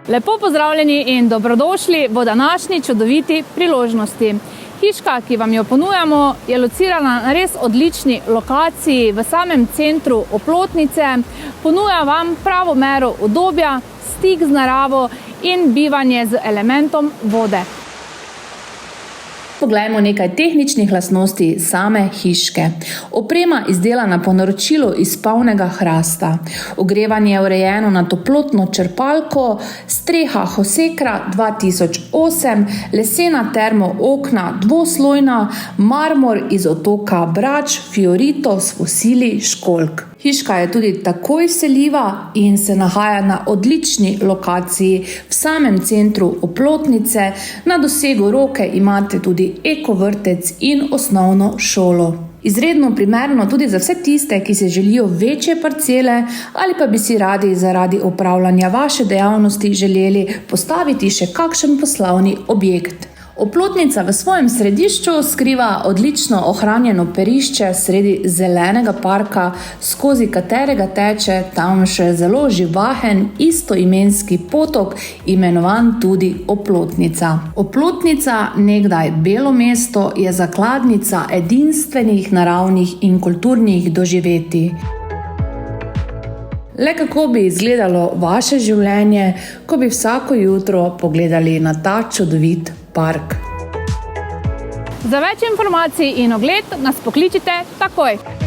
Lepo pozdravljeni in dobrodošli v današnji čudoviti priložnosti. Hiška, ki vam jo ponujamo, je locirana na res odlični lokaciji v samem centru Oplotnice. Ponuja vam pravo mero udobja, stik z naravo in bivanje z elementom vode. Poglejmo nekaj tehničnih lastnosti same hiške. Oprema izdelana po naročilu iz polnega hrasta. Ogrevanje je urejeno na toplotno črpalko, streha Hosekra 2008, lesena termo okna dvoslojna, marmor iz otoka Brač, Fiorito s fosili školjk. Hiška je tudi takoj vseljiva in se nahaja na odlični lokaciji v samem centru Oplotnice. Na dosegu roke imate tudi ekovrtec in osnovno šolo. Izredno primerno tudi za vse tiste, ki si želijo večje parcele ali pa bi si radi zaradi opravljanja vaše dejavnosti želeli postaviti še kakšen poslovni objekt. Oplotnica v svojem središču skriva odlično ohranjeno perišče sredi zelenega parka, skozi katerega teče tam še zelo živahen istoimenski potok, imenovan tudi Oplotnica. Oplotnica, nekdaj Belo mesto, je zakladnica edinstvenih naravnih in kulturnih doživetij. Le kako bi izgledalo vaše življenje, ko bi vsako jutro pogledali na ta čudovit park? Za več informacij in ogled nas pokličite takoj.